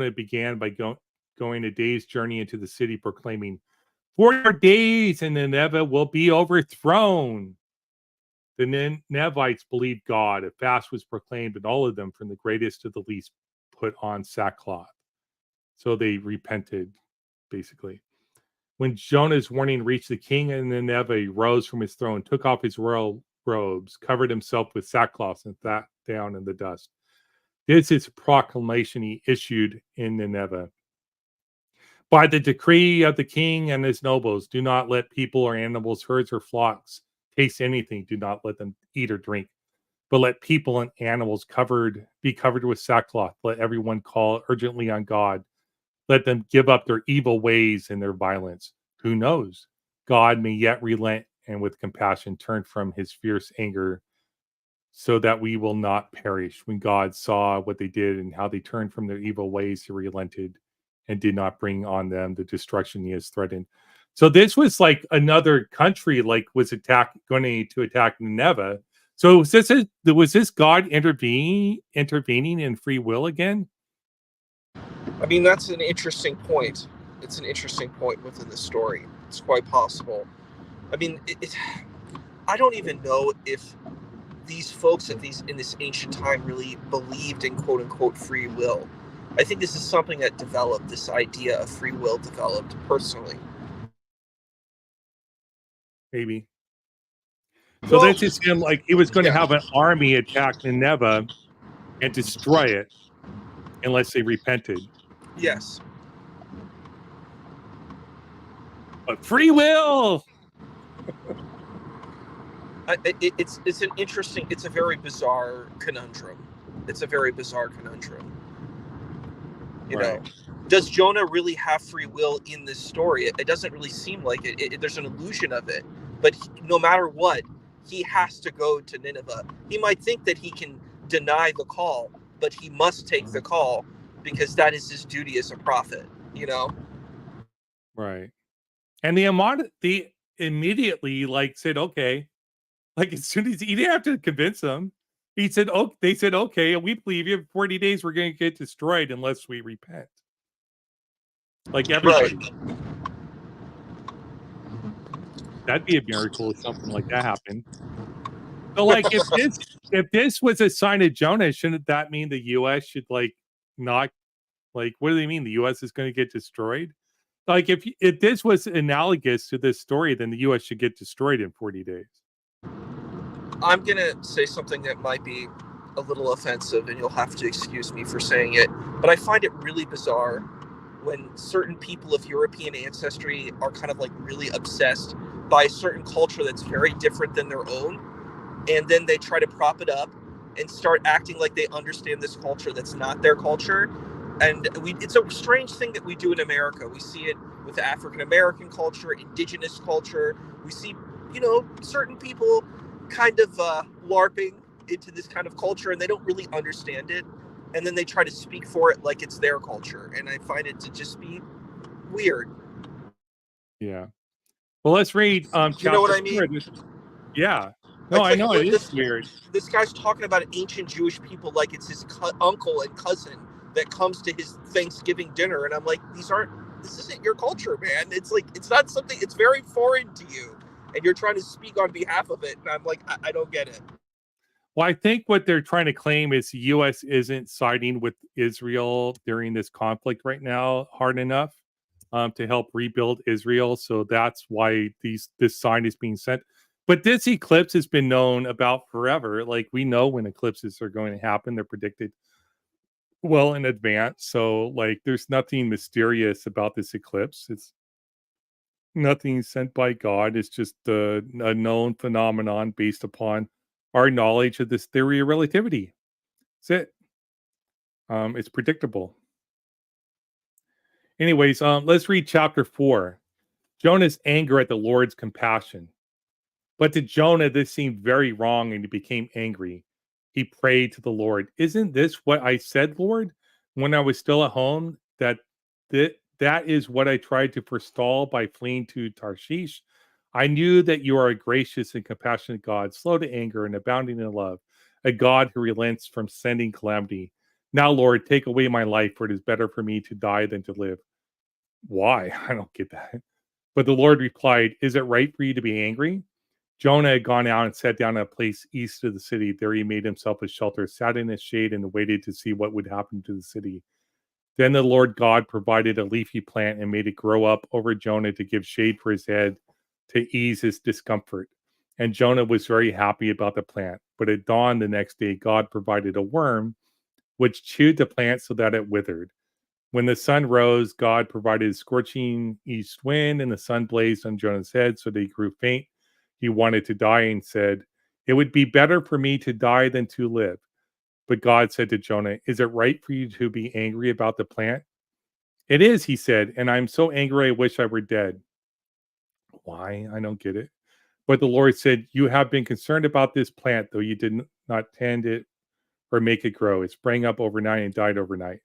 it began by going a day's journey into the city, proclaiming, 4 days and Nineveh will be overthrown. The Ninevites believed God. A fast was proclaimed, and all of them, from the greatest to the least, put on sackcloth. So they repented, basically. When Jonah's warning reached the king of Nineveh, he rose from his throne, took off his royal robes, covered himself with sackcloth, and sat down in the dust. This is a proclamation he issued in Nineveh. By the decree of the king and his nobles, do not let people or animals, herds or flocks taste anything. Do not let them eat or drink, but let people and animals be covered with sackcloth. Let everyone call urgently on God. Let them give up their evil ways and their violence. Who knows? God may yet relent and with compassion turn from his fierce anger so that we will not perish. When God saw what they did and how they turned from their evil ways, he relented and did not bring on them the destruction he has threatened. So this was like another country, like was going to attack Nineveh. So was this God intervening in free will again? I mean, that's an interesting point. It's an interesting point within the story. It's quite possible. I mean, I don't even know if these folks in this ancient time really believed in quote unquote free will. I think this is something that developed, this idea of free will developed personally. Maybe. So this is him, like he was going to have an army attack Nineveh and destroy it unless they repented. Yes. But free will. It's an interesting, it's a very bizarre conundrum. It's a very bizarre conundrum. You know, does Jonah really have free will in this story? It doesn't really seem like it. There's an illusion of it. But no matter what, he has to go to Nineveh. He might think that he can deny the call, but he must take the call because that is his duty as a prophet, you know? Right. And the immediately like said, okay. Like as soon as he didn't have to convince them, he said, "Oh," they said, "Okay, we believe you. 40 days, we're going to get destroyed unless we repent." Like everybody. Right. That'd be a miracle if something like that happened. But like, if this was a sign of Jonah, shouldn't that mean the U.S. should like not like? What do they mean? The U.S. is going to get destroyed? Like, if this was analogous to this story, then the U.S. should get destroyed in 40 days. I'm going to say something that might be a little offensive, and you'll have to excuse me for saying it, but I find it really bizarre when certain people of European ancestry are kind of like really obsessed by a certain culture that's very different than their own, and then they try to prop it up and start acting like they understand this culture that's not their culture. And it's a strange thing that we do in America. We see it with African American culture, indigenous culture. We see, certain people kind of LARPing into this kind of culture, and they don't really understand it. And then they try to speak for it like it's their culture. And I find it to just be weird. Yeah. Well, let's read chapter. You know what I mean? Yeah. No, I know it is weird. This guy's talking about ancient Jewish people like it's his uncle and cousin that comes to his Thanksgiving dinner, and I'm like, this isn't your culture, man. It's like, it's not something, it's very foreign to you, and you're trying to speak on behalf of it, and I'm like, I don't get it. Well, I think what they're trying to claim is the U.S. isn't siding with Israel during this conflict right now hard enough to help rebuild Israel, so that's why this sign is being sent. But this eclipse has been known about forever. Like, we know when eclipses are going to happen. They're predicted well in advance. So, like, there's nothing mysterious about this eclipse. It's nothing sent by God. It's just a known phenomenon based upon our knowledge of this theory of relativity. That's it. It's predictable. Anyways, let's read chapter 4. Jonah's anger at the Lord's compassion. But to Jonah, this seemed very wrong, and he became angry. He prayed to the Lord, "Isn't this what I said, Lord, when I was still at home? That is what I tried to forestall by fleeing to Tarshish. I knew that you are a gracious and compassionate God, slow to anger and abounding in love, a God who relents from sending calamity. Now, Lord, take away my life, for it is better for me to die than to live. Why? I don't get that. But the Lord replied, Is it right for you to be angry? Jonah had gone out and sat down at a place east of the city. There he made himself a shelter, sat in its shade, and waited to see what would happen to the city. Then the Lord God provided a leafy plant and made it grow up over Jonah to give shade for his head to ease his discomfort. And Jonah was very happy about the plant. But at dawn the next day, God provided a worm which chewed the plant so that it withered. When the sun rose, God provided a scorching east wind, and the sun blazed on Jonah's head so that he grew faint. He wanted to die and said, It would be better for me to die than to live. But God said to Jonah, Is it right for you to be angry about the plant? It is, he said, and I'm so angry I wish I were dead. Why? I don't get it. But the Lord said, You have been concerned about this plant, though you did not tend it or make it grow. It sprang up overnight and died overnight.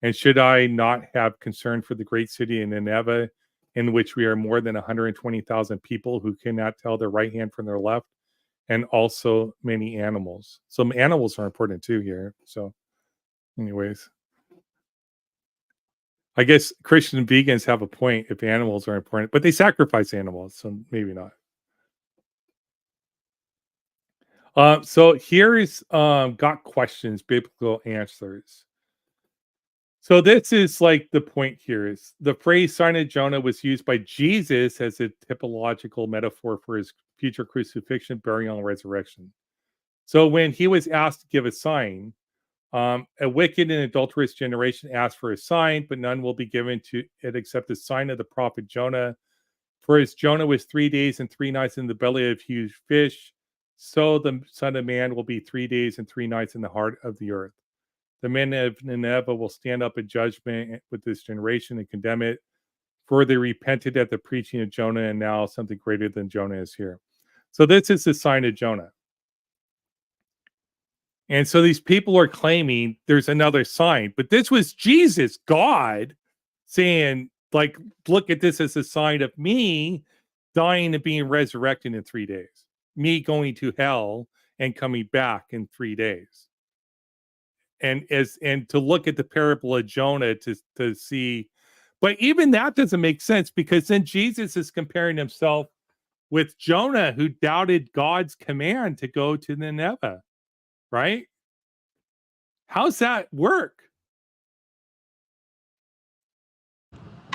And should I not have concern for the great city in Nineveh, in which we are more than 120,000 people who cannot tell their right hand from their left, and also many animals? Some animals are important too here. So, anyways, I guess Christian vegans have a point if animals are important, but they sacrifice animals, so maybe not. So here's got questions, biblical answers. So this is like the point here is the phrase sign of Jonah was used by Jesus as a typological metaphor for his future crucifixion, burial, and resurrection. So when he was asked to give a sign, a wicked and adulterous generation asked for a sign, but none will be given to it except the sign of the prophet Jonah. For as Jonah was 3 days and 3 nights in the belly of huge fish, so the Son of Man will be 3 days and 3 nights in the heart of the earth. The men of Nineveh will stand up in judgment with this generation and condemn it, for they repented at the preaching of Jonah, and now something greater than Jonah is here. So this is the sign of Jonah. And so these people are claiming there's another sign, but this was Jesus, God, saying, like, look at this as a sign of me dying and being resurrected in 3 days, me going to hell and coming back in 3 days. And to look at the parable of Jonah to see, but even that doesn't make sense, because then Jesus is comparing himself with Jonah, who doubted God's command to go to Nineveh, right? How's that work?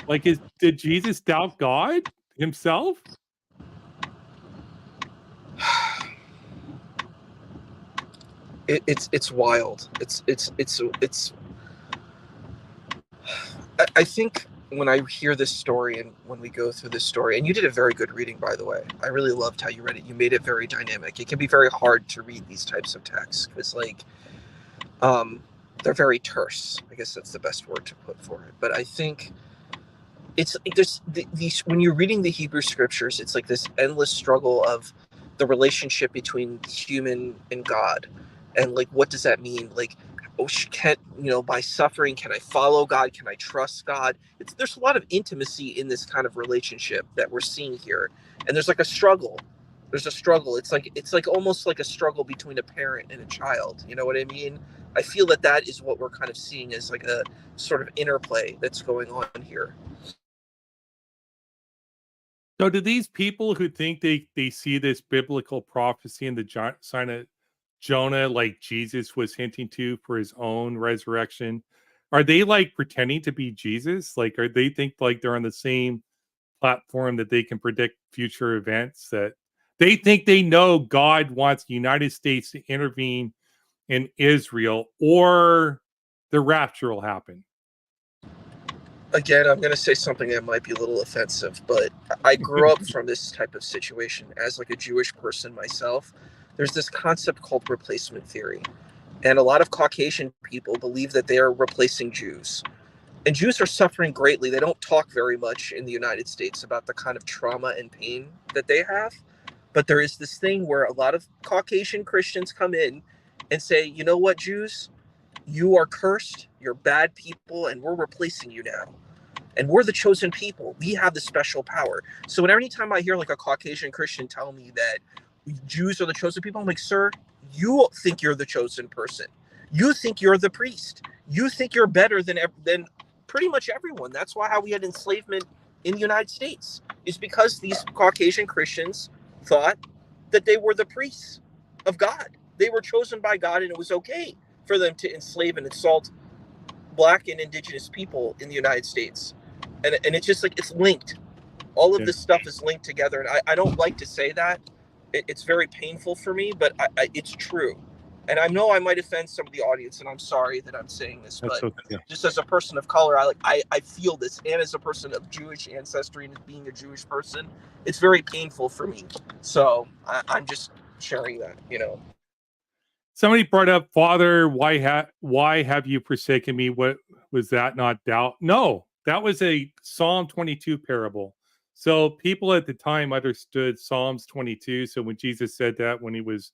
Like, did Jesus doubt God himself? It's wild. I think when I hear this story and when we go through this story, and you did a very good reading, by the way. I really loved how you read it. You made it very dynamic. It can be very hard to read these types of texts because, like, they're very terse. I guess that's the best word to put for it. But I think it's there's these when you're reading the Hebrew scriptures, it's like this endless struggle of the relationship between human and God, and like, what does that mean? Like, can, by suffering, can I follow God? Can I trust God? There's a lot of intimacy in this kind of relationship that we're seeing here, and there's like a struggle. There's a struggle. It's like almost like a struggle between a parent and a child. You know what I mean? I feel that is what we're kind of seeing as like a sort of interplay that's going on here. So do these people who think they see this biblical prophecy in the sign of Jonah, like Jesus was hinting to for his own resurrection, are they like pretending to be Jesus? Like, are they think like they're on the same platform that they can predict future events, that they think they know God wants the United States to intervene in Israel or the rapture will happen? Again, I'm going to say something that might be a little offensive, but I grew up from this type of situation as like a Jewish person myself. There's this concept called replacement theory. And a lot of Caucasian people believe that they are replacing Jews. And Jews are suffering greatly. They don't talk very much in the United States about the kind of trauma and pain that they have. But there is this thing where a lot of Caucasian Christians come in and say, you know what, Jews? You are cursed. You're bad people, and we're replacing you now. And we're the chosen people. We have the special power. So anytime I hear like a Caucasian Christian tell me that Jews are the chosen people, I'm like, sir, you think you're the chosen person. You think you're the priest. You think you're better than pretty much everyone. That's why how we had enslavement in the United States is because these Caucasian Christians thought that they were the priests of God. They were chosen by God, and it was okay for them to enslave and assault Black and indigenous people in the United States. And it's just like, it's linked. All of this stuff is linked together. And I don't like to say that. It's very painful for me, but it's true. And I know I might offend some of the audience, and I'm sorry that I'm saying this, but just as a person of color, I feel this. And as a person of Jewish ancestry and being a Jewish person, it's very painful for me. So I'm just sharing that, you know. Somebody brought up, Father, why have you forsaken me? What was that, not doubt? No, that was a Psalm 22 parable. So people at the time understood Psalms 22. So when Jesus said that when he was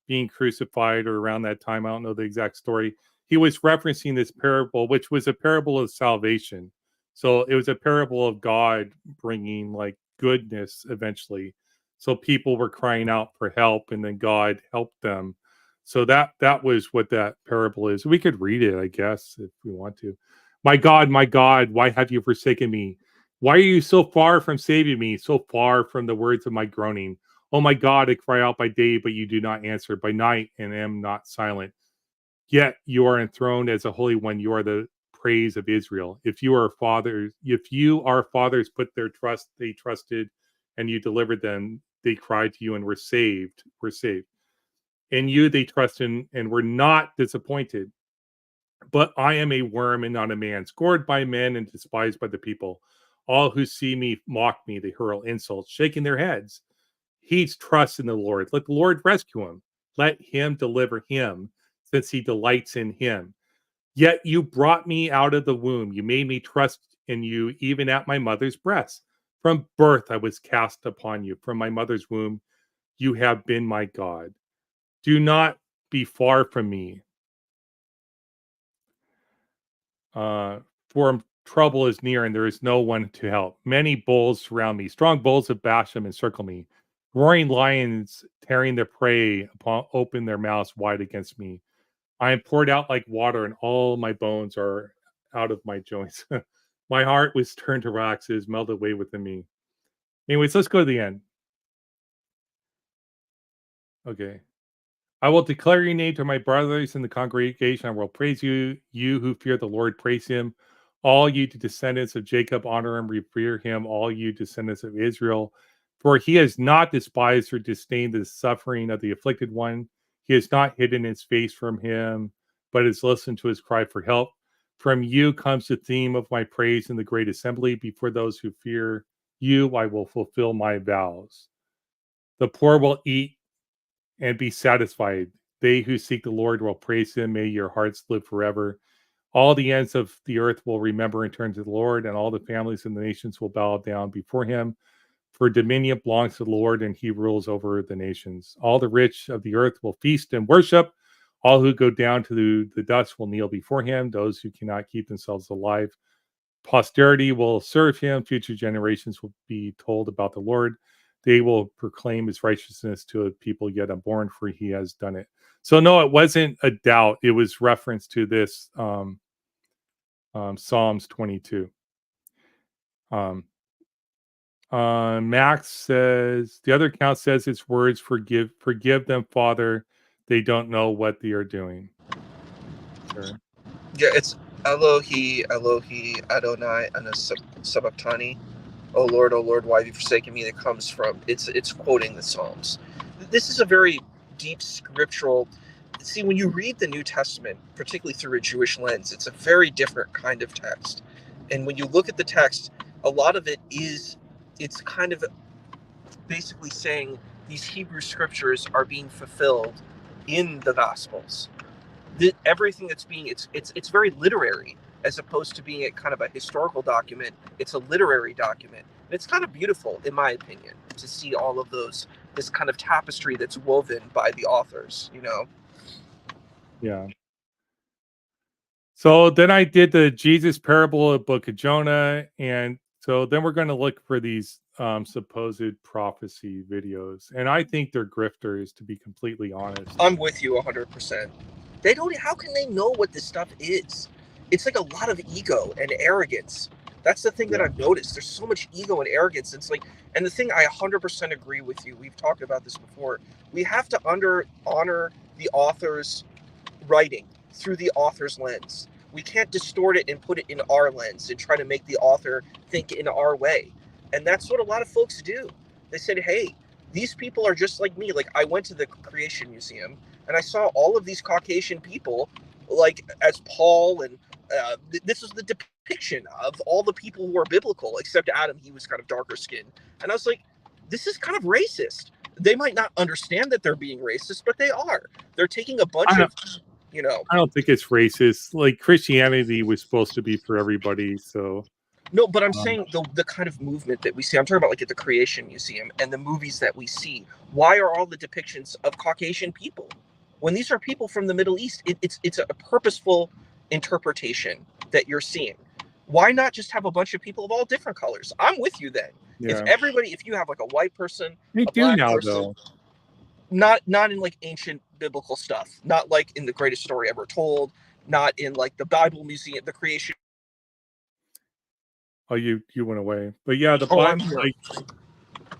being crucified or around that time, I don't know the exact story, he was referencing this parable, which was a parable of salvation. So it was a parable of God bringing like goodness eventually. So people were crying out for help, and then God helped them. So that was what that parable is. We could read it, I guess, if we want to. My God, why have you forsaken me? Why are you so far from saving me, so far from the words of my groaning? Oh my God, I cry out by day, but you do not answer, by night, and am not silent. Yet you are enthroned as a holy one. You are the praise of Israel. If you are fathers put their trust, they trusted, and you delivered them. They cried to you and were saved. In you they trusted and were not disappointed. But I am a worm and not a man, scorned by men and despised by the people. All who see me mock me, they hurl insults, shaking their heads. He's trust in the Lord. Let the Lord rescue him. Let him deliver him, since he delights in him. Yet you brought me out of the womb. You made me trust in you, even at my mother's breast. From birth I was cast upon you. From my mother's womb, you have been my God. Do not be far from me. For trouble is near and there is no one to help. Many bulls surround me. Strong bulls of Bashan encircle me. Roaring lions tearing their prey open their mouths wide against me. I am poured out like water and all my bones are out of my joints. My heart was turned to rocks. It is melted away within me. Anyways, let's go to the end. Okay. I will declare your name to my brothers in the congregation. I will praise you, you who fear the Lord, praise him. All you descendants of Jacob, honor him, revere him. All you descendants of Israel, for he has not despised or disdained the suffering of the afflicted one. He has not hidden his face from him, but has listened to his cry for help. From you comes the theme of my praise in the great assembly. Before those who fear you, I will fulfill my vows. The poor will eat and be satisfied. They who seek the Lord will praise him. May your hearts live forever. All the ends of the earth will remember and turn to the Lord, and all the families of the nations will bow down before him. For dominion belongs to the Lord, and he rules over the nations. All the rich of the earth will feast and worship. All who go down to the dust will kneel before him. Those who cannot keep themselves alive. Posterity will serve him. Future generations will be told about the Lord. They will proclaim his righteousness to a people yet unborn, for he has done it. So no, it wasn't a doubt. It was reference to this Psalms 22. Max says, the other account says its words, forgive them, Father. They don't know what they are doing. Sure. Yeah, it's Elohi, Elohi, Adonai, and Sabachthani. Oh Lord, why have you forsaken me? That comes from, it's quoting the Psalms. This is a very deep scriptural. See, when you read the New Testament, particularly through a Jewish lens, it's a very different kind of text. And when you look at the text, a lot of it's kind of basically saying these Hebrew scriptures are being fulfilled in the Gospels. Everything that's being, it's very literary, as opposed to being a kind of a historical document. It's a literary document. And it's kind of beautiful, in my opinion, to see all of this kind of tapestry that's woven by the authors, you know? Yeah. So then I did the Jesus parable of Book of Jonah. And so then we're going to look for these supposed prophecy videos. And I think they're grifters, to be completely honest. I'm with you 100%. They don't. How can they know what this stuff is? It's like a lot of ego and arrogance. That's the thing that I've noticed. There's so much ego and arrogance. It's like, and the thing I 100% agree with you. We've talked about this before. We have to honor the author's writing through the author's lens. We can't distort it and put it in our lens and try to make the author think in our way. And that's what a lot of folks do. They said, hey, these people are just like me. Like, I went to the Creation Museum and I saw all of these Caucasian people, like as Paul, and this was the depiction of all the people who are biblical, except Adam. He was kind of darker skinned. And I was like, this is kind of racist. They might not understand that they're being racist, but they are. They're taking a bunch of, you know. I don't think it's racist. Like, Christianity was supposed to be for everybody, so. No, but I'm saying the kind of movement that we see. I'm talking about like at the Creation Museum and the movies that we see. Why are all the depictions of Caucasian people when these are people from the Middle East? It's a purposeful interpretation that you're seeing. Why not just have a bunch of people of all different colors? I'm with you then. Yeah. If you have like a white person, they a do black now person, though. Not in like ancient biblical stuff, not like in the Greatest Story Ever Told, not in like the Bible Museum, the Creation. Oh, you went away, but yeah, the Oh, Bible. Like,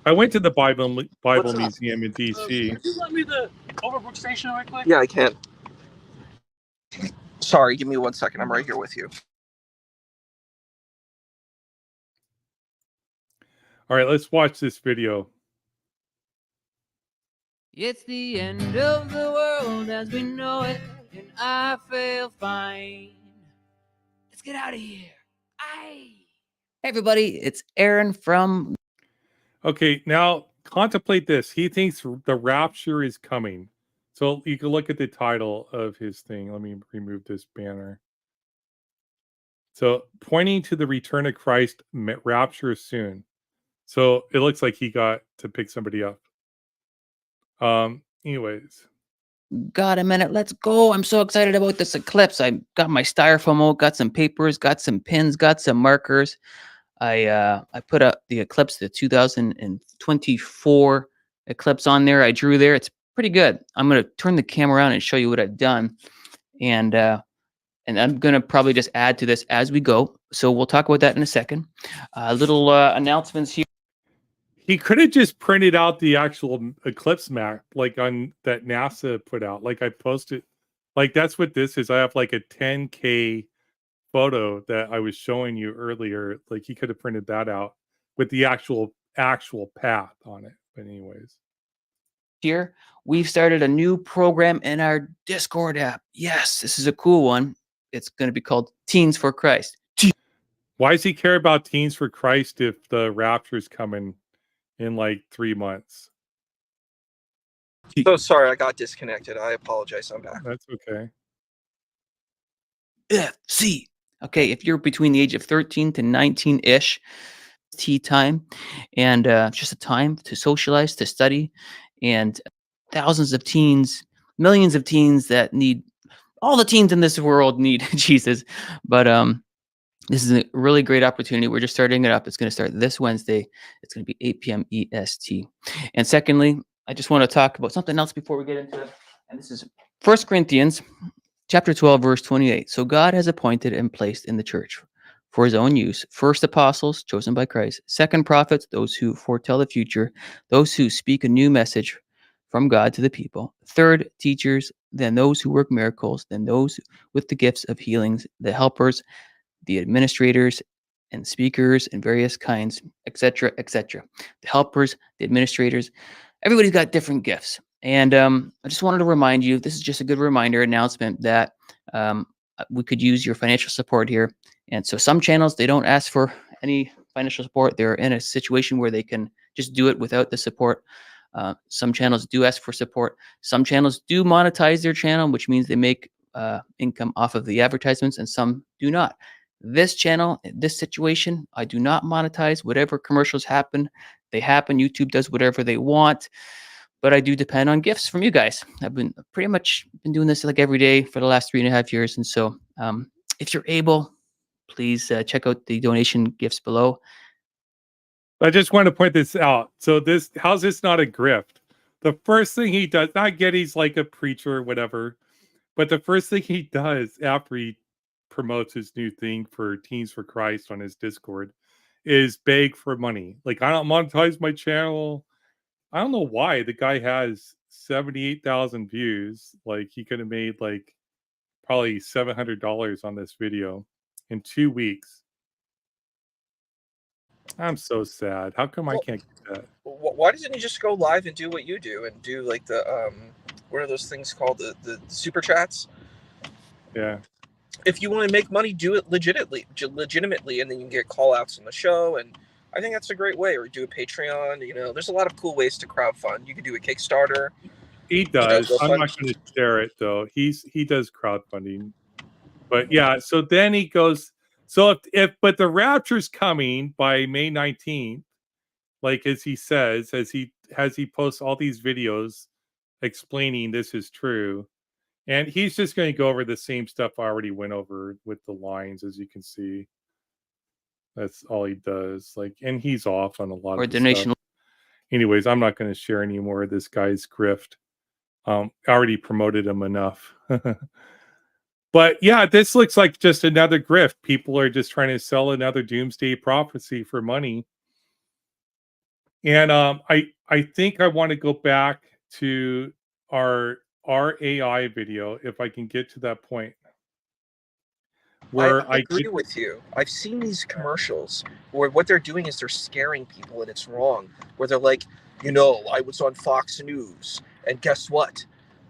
I went to the Bible Museum in DC. Can you let me the Overbrook Station right quick? Yeah, I can. Sorry, give me 1 second. I'm right here with you. All right, let's watch this video. It's the end of the world as we know it, and I feel fine. Let's get out of here. Aye. Hey everybody, it's Aaron from... Okay, now contemplate this. He thinks the rapture is coming. So you can look at the title of his thing. Let me remove this banner. So, pointing to the return of Christ, rapture soon. So it looks like he got to pick somebody up. Anyways. Got a minute, let's go. I'm so excited about this eclipse. I got my styrofoam out, got some papers, got some pins, got some markers. I put up the eclipse, the 2024 eclipse on there. I drew there. It's pretty good. I'm going to turn the camera around and show you what I've done. And I'm going to probably just add to this as we go. So we'll talk about that in a second. Little announcements here. He could have just printed out the actual eclipse map, like on that NASA put out. Like I posted, like that's what this is. I have like a 10K photo that I was showing you earlier. Like he could have printed that out with the actual path on it. But anyways, here we've started a new program in our Discord app. Yes, this is a cool one. It's going to be called Teens for Christ. Why does he care about Teens for Christ if the rapture is coming in like 3 months? So sorry, I got disconnected. I apologize. I'm back. That's okay. FC. Okay, if you're between the age of 13 to 19-ish, tea time, and just a time to socialize, to study, and thousands of teens, millions of teens that need, all the teens in this world need Jesus. But this is a really great opportunity. We're just starting it up. It's going to start this Wednesday. It's going to be 8 p.m. EST. And secondly, I just want to talk about something else before we get into it. And this is 1 Corinthians chapter 12, verse 28. So God has appointed and placed in the church for his own use, first apostles chosen by Christ, second prophets, those who foretell the future, those who speak a new message from God to the people, third teachers, then those who work miracles, then those with the gifts of healings, the helpers, the administrators and speakers and various kinds, etc., etc. The helpers, the administrators, everybody's got different gifts. And I just wanted to remind you, this is just a good reminder, announcement that we could use your financial support here. And so some channels, they don't ask for any financial support. They're in a situation where they can just do it without the support. Some channels do ask for support. Some channels do monetize their channel, which means they make income off of the advertisements, and some do not. This channel, this situation, I do not monetize. Whatever commercials happen, they happen. YouTube does whatever they want, but I do depend on gifts from you guys. I've been pretty much been doing this like every day for the last 3.5 years. And so if you're able, please check out the donation gifts below. I just want to point this out. So how's this not a grift? The first thing he does, not get he's like a preacher or whatever, But the first thing he does after he promotes his new thing for Teens for Christ on his Discord is beg for money. Like, I don't monetize my channel. I don't know why. The guy has 78,000 views. Like, he could have made like probably $700 on this video in 2 weeks. I'm so sad. How come I Well, can't get that? why doesn't he just go live and do what you do and do like the what are those things called, the super chats? Yeah. If you want to make money, do it legitimately, and then you can get call outs on the show. And I think that's a great way. Or do a Patreon. You know, there's a lot of cool ways to crowdfund. You can do a Kickstarter. He does. I'm GoFund. not going to share it though. He does crowdfunding. But yeah, so then he goes, so if but the rapture's coming by May 19th, like as he says, as he posts all these videos explaining this is true. And he's just going to go over the same stuff I already went over with the lines, as you can see. That's all he does. Like, and he's off on a lot Or of the donation. stuff. Anyways, I'm not going to share any more of this guy's grift. I already promoted him enough. But yeah, this looks like just another grift. People are just trying to sell another doomsday prophecy for money. And I think I want to go back to our AI video if I can get to that point. Where I agree with you. I've seen these commercials where what they're doing is they're scaring people, and it's wrong. Where they're like, you know, I was on Fox News, and guess what?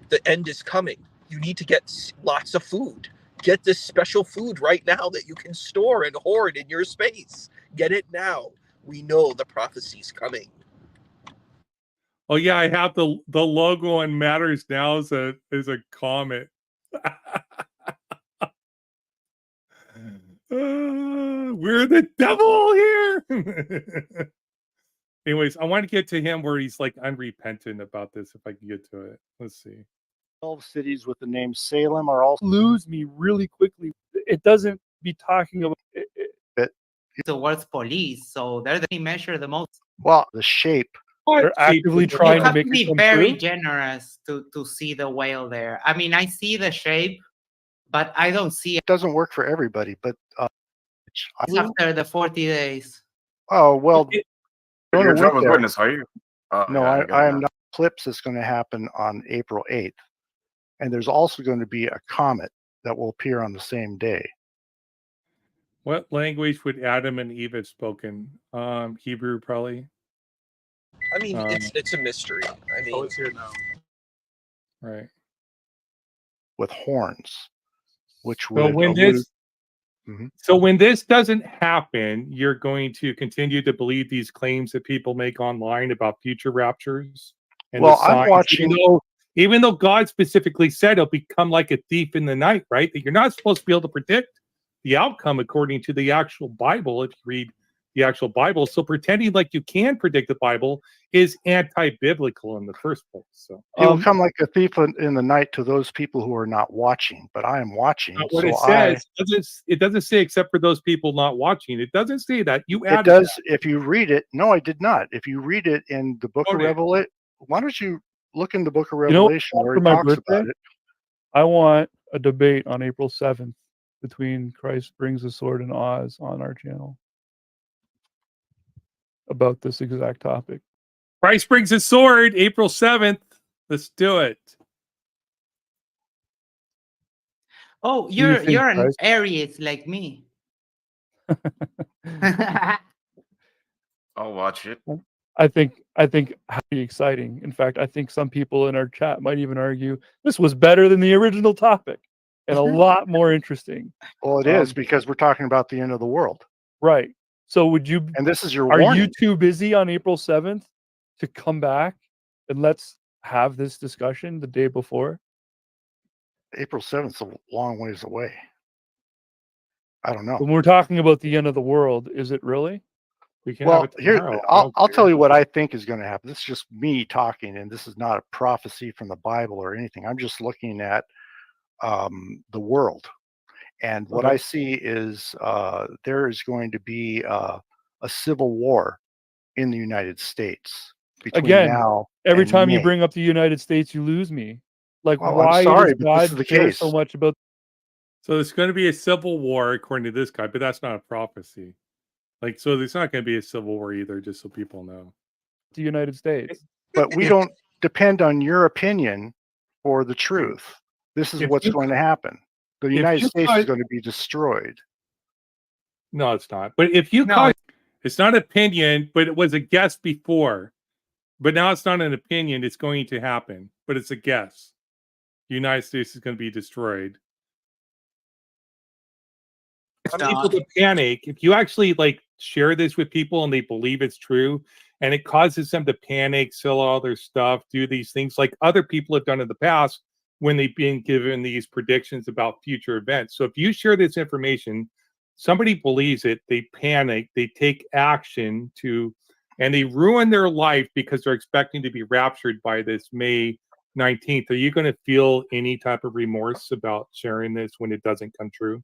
The end is coming. You need to get lots of food. Get this special food right now that you can store and hoard in your space. Get it now. We know the prophecy's coming. Oh yeah, I have the logo on Matters Now as a comment. We're the devil here. Anyways, I want to get to him where he's like unrepentant about this. If I can get to it, let's see. 12 cities with the name Salem are all Lose me really quickly. It doesn't be talking about the world's police, so they're the measure the most. well, the shape. they're actively You trying to have make to it be come very true. generous to see the whale there. I mean, I see the shape, but I don't see it It doesn't work for everybody, but after the 40 days. oh well. You're Jonah a went Jehovah's there. Witness, are you? No, yeah, got I it am now. not. Eclipse is going to happen on April 8th, and there's also going to be a comet that will appear on the same day. What language would Adam and Eve have spoken? Hebrew, probably. I mean, it's a mystery. I mean, it's here now. Right. With horns, which So would when allude. this Mhm. So when this doesn't happen, you're going to continue to believe these claims that people make online about future raptures and Well, the signs, I'm watching. even though God specifically said it'll become like a thief in the night, right? That you're not supposed to be able to predict the outcome according to the actual Bible if you read the actual Bible. So pretending like you can predict the Bible is anti-biblical in the first place. So It will come like a thief in the night to those people who are not watching, but I am watching. what it So says it doesn't say except for those people not watching. It doesn't say that. You it added does that. if you read it. No, I did not. If you read it in the book of Okay. Revelation, why don't you look in the book of You know, Revelation where for he my talks about birthday? it? I want a debate on April 7th between Christ Brings the Sword and Oz on our channel about this exact topic. Christ brings his sword, April 7th. Let's do it. Oh, Do you you're think an Christ- Aries like me. I'll watch it. I think highly exciting. In fact, I think some people in our chat might even argue this was better than the original topic and a lot more interesting. Well, it is because we're talking about the end of the world, Right. So would you and this is your are warning. you too busy on April 7th to come back and let's have this discussion the day before? April 7th is a long ways away. I don't know. When we're talking about the end of the world, is it really? We can Well, have it here tomorrow. I'll tell you what I think is going to happen. This is just me talking, and this is not a prophecy from the Bible or anything. I'm just looking at the world, and what Okay. I see is there is going to be a civil war in the United States between Again, now every and time you May. bring up the United States, you lose me. Like, Well, I'm why sorry, does but this God is the care case. so much about So there's going to be a civil war according to this guy, but that's not a prophecy. Like, so there's not going to be a civil war either, just so people know. the United States? But we don't depend on your opinion for the truth. This is If what's you- going to happen. The if United you States guys- is going to be destroyed. No, it's not. But if you No, cause, it's not opinion, but it was a guess before. But now it's not an opinion. It's going to happen, but it's a guess. The United States is going to be destroyed. it's People not. to panic. If you actually like share this with people and they believe it's true, and it causes them to panic, sell all their stuff, do these things like other people have done in the past when they've been given these predictions about future events. So if you share this information, somebody believes it, they panic, they take action to, and they ruin their life because they're expecting to be raptured by this May 19th. Are you going to feel any type of remorse about sharing this when it doesn't come true?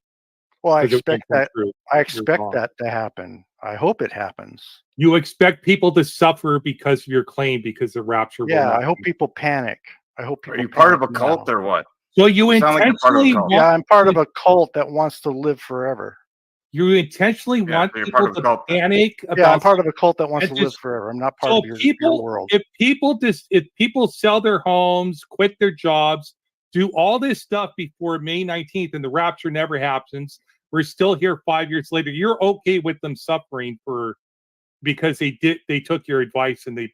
Well, I 'Cause it won't expect come that. true. I You're expect wrong. that to happen. I hope it happens. You expect people to suffer because of your claim, because the rapture will Yeah, not I hope be. people panic. I hope Are people. you part of a panic cult now. or what? So you You sound like you're part of a intentionally cult. Yeah, want, I'm part of a cult that wants to live forever. you intentionally Yeah, want so you're part people of a to cult then. panic Yeah, I'm about. part of a cult that wants and to live just- forever. I'm not part So of your people, world. if people sell their homes, quit their jobs, do all this stuff before May 19th, and the rapture never happens, we're still here 5 years later. You're okay with them suffering because they took your advice and they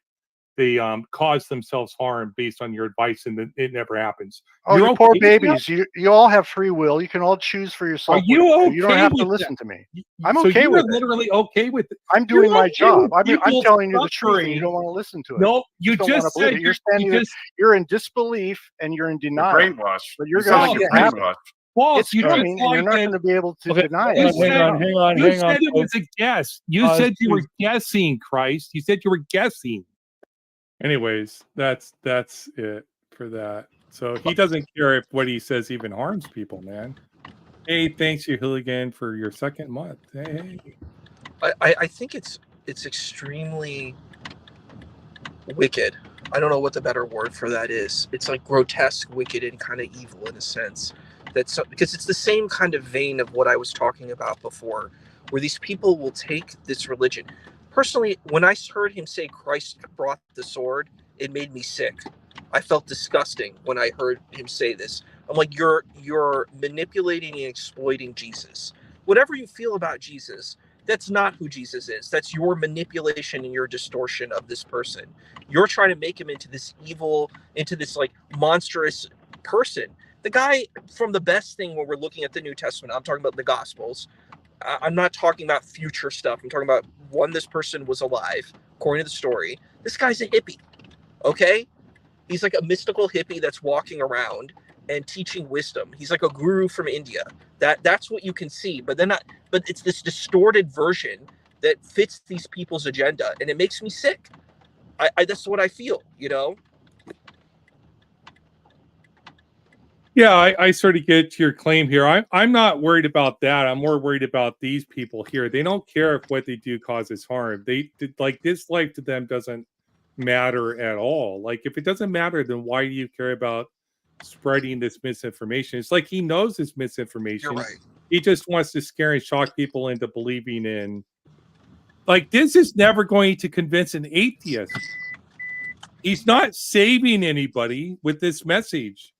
caused themselves harm based on your advice, and it never happens. Oh, You're you poor okay with that? babies. You all have free will. You can all choose for yourself. Are you what to do. You don't okay have to with listen to me. Y- I'm so okay you with are it. literally okay with it. I'm You're doing my okay job. with I'm people telling you the truth, and suffering. you don't want to listen to it. No, you don't just want to believe said it. You're in disbelief and you're in You're denial. brainwashed. But you're You sound gonna like you're see it happen. brainwashed. false. It's You just coming, and you're lied not in. going to be able to Okay, deny You it. when it said- comes. hang on, You hang said on. it was folks. a guess. You said you were Steve. guessing, Christ. You said you were guessing. Anyways, that's it for that. So he doesn't care if what he says even harms people, man. Hey, thanks you, Hooligan, for your second month. Hey. I think it's extremely wicked. I don't know what the better word for that is. It's like grotesque, wicked, and kind of evil in a sense. That's because it's the same kind of vein of what I was talking about before, where these people will take this religion. Personally, when I heard him say Christ brought the sword, it made me sick. I felt disgusting when I heard him say this. I'm like, you're manipulating and exploiting Jesus. Whatever you feel about Jesus, that's not who Jesus is. That's your manipulation and your distortion of this person. You're trying to make him into this evil, into this like monstrous person. The guy from the best thing when we're looking at the New Testament, I'm talking about the Gospels. I'm not talking about future stuff. I'm talking about when this person was alive, according to the story. This guy's a hippie, okay? He's like a mystical hippie that's walking around and teaching wisdom. He's like a guru from India. That's what you can see, but it's this distorted version that fits these people's agenda, and it makes me sick. I that's what I feel, you know. Yeah, I sort of get to your claim here. I'm not worried about that. I'm more worried about these people here. They don't care if what they do causes harm. They like this life to them doesn't matter at all. Like if it doesn't matter, then why do you care about spreading this misinformation? It's like he knows this misinformation. You're right. He just wants to scare and shock people into believing in. Like this is never going to convince an atheist. He's not saving anybody with this message.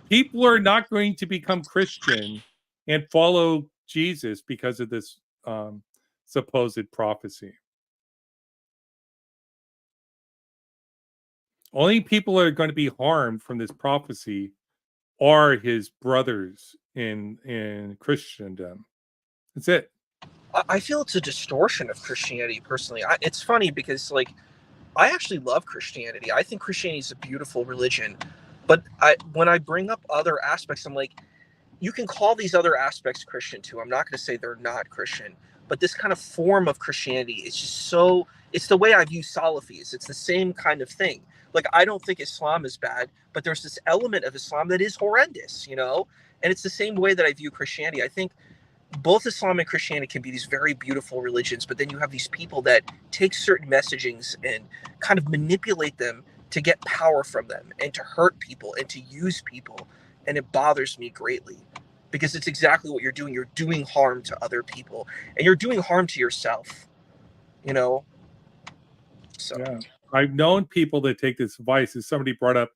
People are not going to become Christian and follow Jesus because of this supposed prophecy. Only people that are going to be harmed from this prophecy are his brothers in Christendom. That's it. I feel it's a distortion of Christianity personally. It's funny because like I actually love Christianity. I think Christianity is a beautiful religion, but when I bring up other aspects, I'm like, you can call these other aspects Christian too. I'm not going to say they're not Christian, but this kind of form of Christianity is just so. It's the way I view Salafis. It's the same kind of thing. Like I don't think Islam is bad, but there's this element of Islam that is horrendous, you know. And it's the same way that I view Christianity. I think both Islam and Christianity can be these very beautiful religions, but then you have these people that take certain messagings and kind of manipulate them to get power from them and to hurt people and to use people. And it bothers me greatly because it's exactly what you're doing. You're doing harm to other people and you're doing harm to yourself, you know? So, Yeah. I've known people that take this advice. As somebody brought up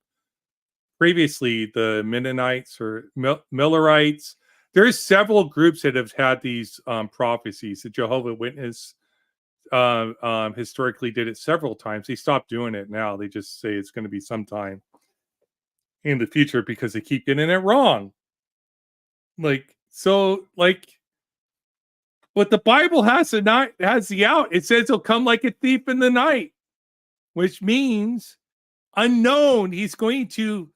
previously, the Mennonites or Millerites. There's several groups that have had these prophecies. The Jehovah Witness historically did it several times. They stopped doing it now. They just say it's going to be sometime in the future because they keep getting it wrong. Like, what the Bible has the out. It says he'll come like a thief in the night, which means unknown. He's going to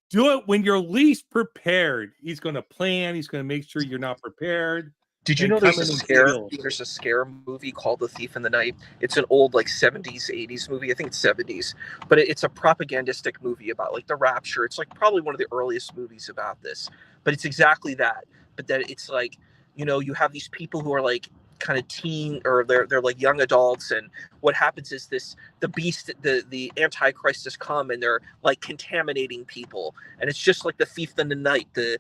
do it when you're least prepared. He's going to plan. He's going to make sure you're not prepared. did you and know come there's a in and scare? steal. There's a scare movie called The Thief in the Night. It's an old like 70s, 80s movie. I think it's 70s, but it's a propagandistic movie about like the rapture. It's like probably one of the earliest movies about this, but it's exactly that. But that it's like, you know, you have these people who are like kind of teen or they're like young adults, and what happens is the beast, the antichrist has come and they're like contaminating people, and it's just like the thief in the night. The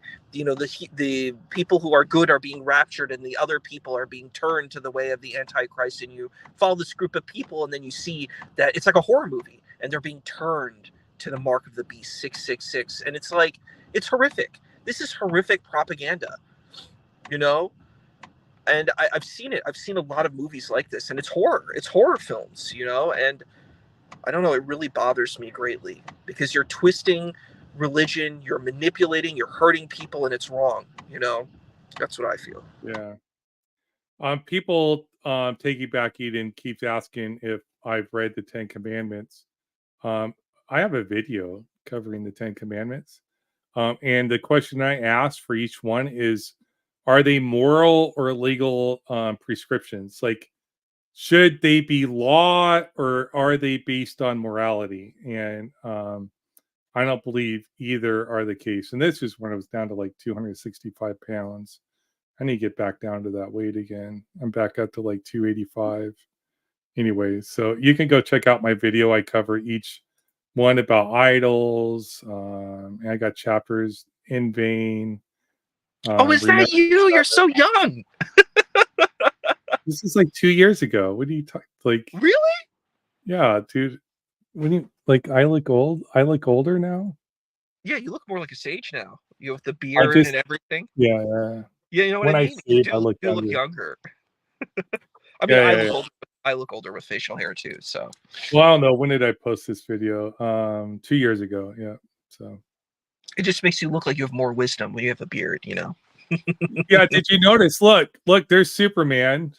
people who are good are being raptured and the other people are being turned to the way of the antichrist, and you follow this group of people and then you see that it's like a horror movie and they're being turned to the mark of the beast 666, and it's like it's horrific. This is horrific propaganda, you know. And I've seen it. I've seen a lot of movies like this, and it's horror. It's horror films, you know. And I don't know. It really bothers me greatly because you're twisting religion, you're manipulating, you're hurting people, and it's wrong. You know, that's what I feel. Yeah. People Back Eden keeps asking if I've read the Ten Commandments. I have a video covering the Ten Commandments. And the question I ask for each one is, are they moral or legal prescriptions? Like, should they be law or are they based on morality? And I don't believe either are the case. And this is when I was down to like 265 pounds. I need to get back down to that weight again. I'm back up to like 285. Anyway, so you can go check out my video. I cover each one about idols. And I got chapters in vain. Oh, is that you? You're so young. This is like 2 years ago. What do you talk like? Really? Yeah, dude. When you like, I look old. I look older now. Yeah, you look more like a sage now. You with the beard and everything. Yeah. Yeah, you know what When I I mean? You shave, I look younger. I mean, Yeah. I look older with facial hair too. So. Well, I don't know. When did I post this video? 2 years ago. Yeah. So. It just makes you look like you have more wisdom when you have a beard, you know. Yeah. Did you notice? Look. There's Superman.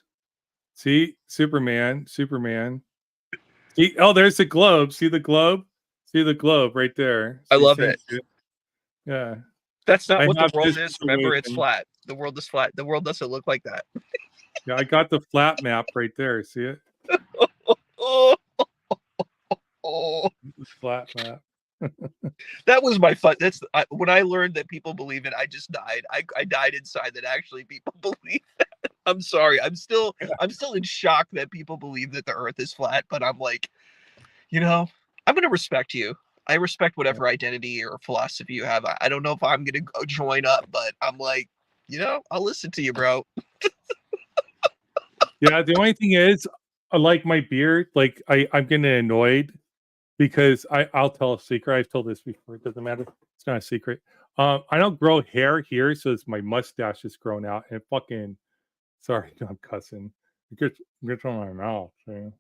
See, Superman. See, oh, there's the globe. See the globe? See the globe right there. I love it. Yeah. That's not what the world is. Remember, it's flat. The world is flat. The world doesn't look like that. Yeah, I got the flat map right there. See it? Flat map. That was my fun. When I learned that people believe it, I just died. I died inside that actually people believe that. I'm sorry. I'm still in shock that people believe that the earth is flat, but I'm like, you know, I'm going to respect you. I respect whatever identity or philosophy you have. I don't know if I'm going to go join up, but I'm like, you know, I'll listen to you, bro. Yeah, the only thing is, I like my beard. Like, I'm getting annoyed because I'll tell a secret. I've told this before. It doesn't matter. It's not a secret. I don't grow hair here, so it's my mustache is grown out. And fucking, sorry, I'm cussing. It gets on my mouth. So.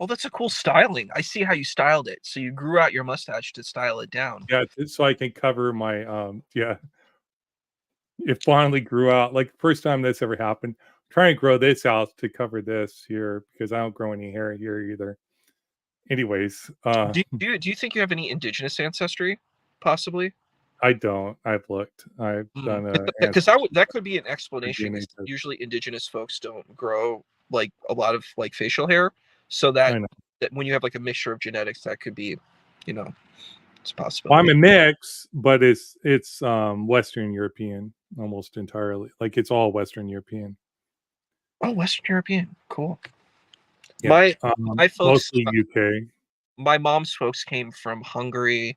Well, that's a cool styling. I see how you styled it. So you grew out your mustache to style it down. Yeah, so I can cover my It finally grew out. Like, first time this ever happened. I'm trying to grow this out to cover this here because I don't grow any hair here either. Anyways, do you think you have any indigenous ancestry? Possibly. I don't. I've looked. I've done a because that could be an explanation. Usually, indigenous folks don't grow like a lot of like facial hair, so that when you have like a mixture of genetics, that could be, you know, it's possible. Well, I'm a mix, but it's Western European almost entirely. Like, it's all Western European. Oh, Western European, cool. Yeah. My folks, mostly UK. my mom's folks came from Hungary,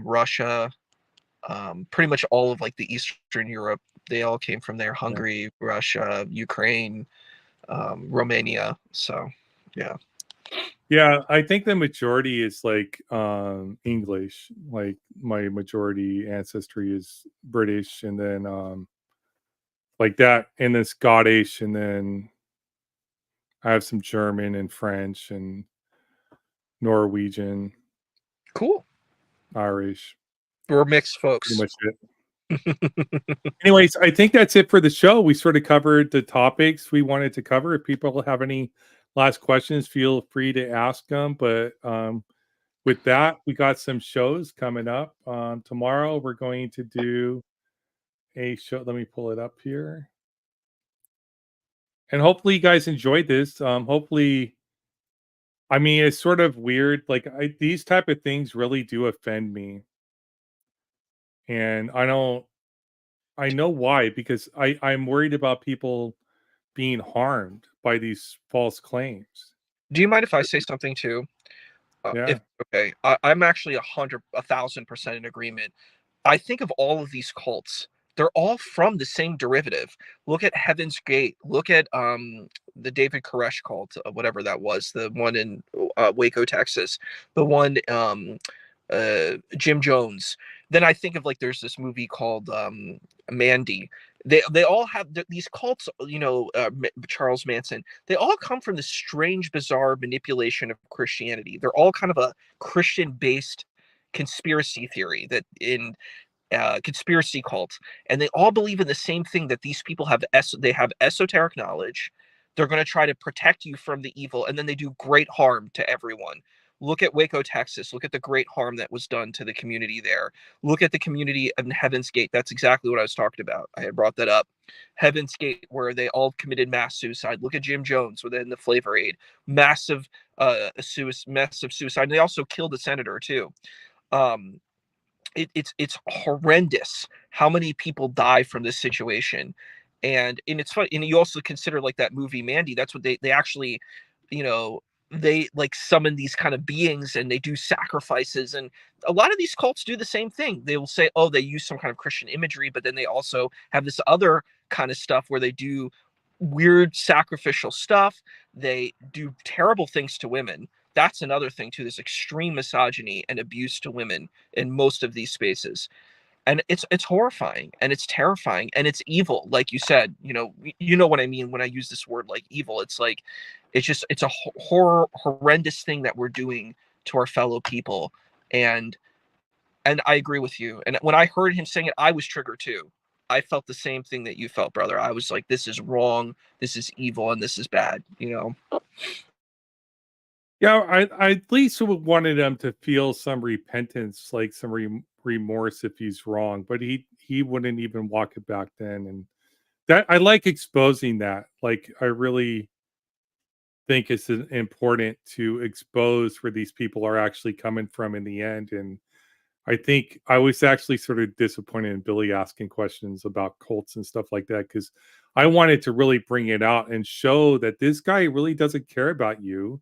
Russia, pretty much all of like the Eastern Europe. They all came from there: Hungary, Russia, Ukraine, Romania. So, yeah. Yeah, I think the majority is like English. Like my majority ancestry is British, and then like that, and then Scottish, and then I have some German and French and Norwegian, Cool. Irish, We're mixed pretty folks. much it. Anyways, I think that's it for the show. We sort of covered the topics we wanted to cover. If people have any last questions, feel free to ask them. But with that, we got some shows coming up. Tomorrow, we're going to do a show. Let me pull it up here. And hopefully, you guys enjoyed this. Hopefully, I mean, it's sort of weird. Like, these type of things really do offend me. And I know why, because I'm worried about people being harmed by these false claims. Do you mind if I say something too? Yeah. If okay, I'm actually 1,000% in agreement. I think of all of these cults, they're all from the same derivative. Look at Heaven's Gate. Look at the David Koresh cult, whatever that was, the one in Waco, Texas, the one Jim Jones. Then I think of like there's this movie called Mandy. They all have these cults, you know, Charles Manson. They all come from this strange, bizarre manipulation of Christianity. They're all kind of a Christian-based conspiracy theory that in conspiracy cult, and they all believe in the same thing, that these people have they have esoteric knowledge. They're going to try to protect you from the evil, and then they do great harm to everyone. Look at Waco, Texas. Look at the great harm that was done to the community there. Look at the community in Heaven's Gate. That's exactly what I was talking about. I had brought that up. Heaven's Gate, where they all committed mass suicide. Look at Jim Jones within the Flavor Aid. Massive massive suicide. And they also killed a senator too. Um, it's horrendous how many people die from this situation. And it's fun. And you also consider like that movie Mandy. That's what they actually, you know, they like summon these kind of beings and they do sacrifices. And a lot of these cults do the same thing. They will say, oh, they use some kind of Christian imagery, but then they also have this other kind of stuff where they do weird sacrificial stuff. They do terrible things to women. That's another thing too. There's extreme misogyny and abuse to women in most of these spaces, and it's horrifying and it's terrifying and it's evil. Like you said, you know what I mean when I use this word like evil. It's like it's a horrendous thing that we're doing to our fellow people. And I agree with you. And when I heard him saying it, I was triggered too. I felt the same thing that you felt, brother. I was like, this is wrong, this is evil, and this is bad, Yeah, I at least wanted him to feel some repentance, like some remorse if he's wrong, but he wouldn't even walk it back then. And that, I like exposing that. Like, I really think it's important to expose where these people are actually coming from in the end. And I think I was actually sort of disappointed in Billy asking questions about cults and stuff like that, because I wanted to really bring it out and show that this guy really doesn't care about you.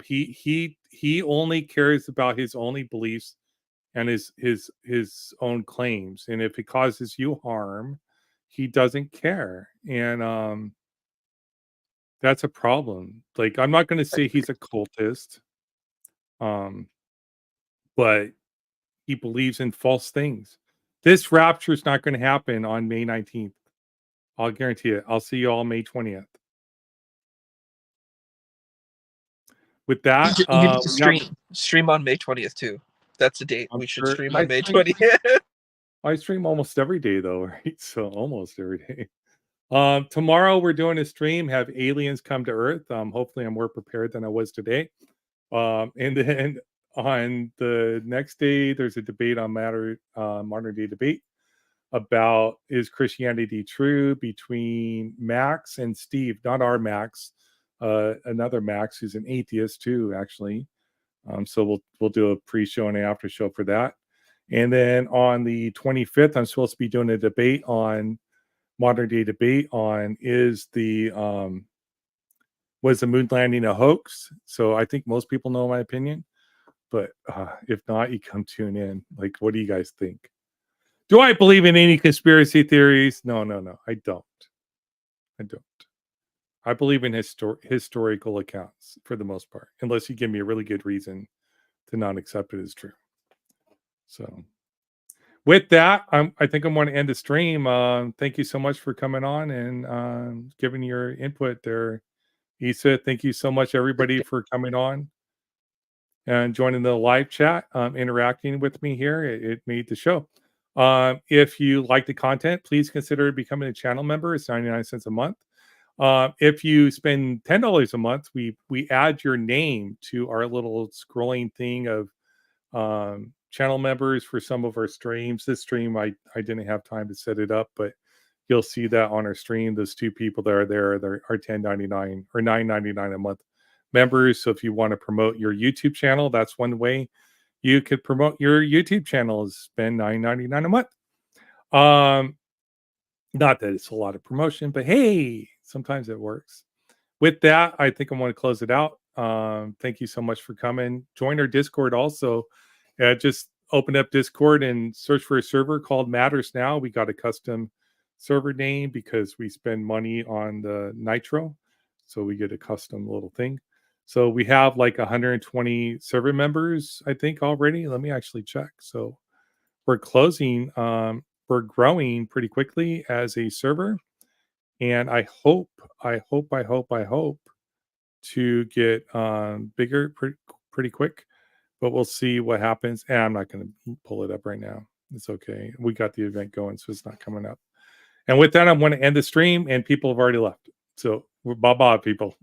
He only cares about his only beliefs and his own claims. And if it causes you harm, he doesn't care. And that's a problem. Like, I'm not going to say he's a cultist, but he believes in false things. This rapture is not going to happen on May 19th. I'll guarantee it. I'll see you all May 20th. With that, you need to stream on May 20th too. That's the date. I'm We should sure stream on May 20th. I stream almost every day though, right? So almost every day. Tomorrow we're doing a stream, have aliens come to Earth. Hopefully I'm more prepared than I was today. And then on the next day, there's a debate on modern day debate about, is Christianity true, between Max and Steve, not our Max, another Max who's an atheist too, actually. So we'll do a pre-show and an after show for that. And then on the 25th, I'm supposed to be doing a debate on modern day debate on, is the Was the moon landing a hoax? So I think most people know my opinion. But if not, you come tune in. Like, what do you guys think? Do I believe in any conspiracy theories? No. I don't. I believe in historical accounts for the most part, unless you give me a really good reason to not accept it as true. So with that, I think I'm going to end the stream. Thank you so much for coming on and giving your input there, Issa. Thank you so much, everybody, for coming on and joining the live chat, interacting with me here. It made the show. If you like the content, please consider becoming a channel member. It's 99 cents a month. If you spend $10 a month, we add your name to our little scrolling thing of channel members for some of our streams. This stream, I didn't have time to set it up, but you'll see that on our stream. Those two people that are there are $10.99 or $9.99 a month members. So if you want to promote your YouTube channel, that's one way you could promote your YouTube channel, is spend $9.99 a month. Not that it's a lot of promotion, but hey, sometimes it works. With that, I think I'm going to close it out. Thank you so much for coming. Join our Discord also. Just open up Discord and search for a server called Matters Now. We got a custom server name because we spend money on the Nitro. So we get a custom little thing. So we have like 120 server members, I think, already. Let me actually check. So we're closing. We're growing pretty quickly as a server. And I hope to get bigger pretty quick, but we'll see what happens. And I'm not going to pull it up right now. It's okay. We got the event going, so it's not coming up. And with that, I want to end the stream, and people have already left. So bye-bye, people.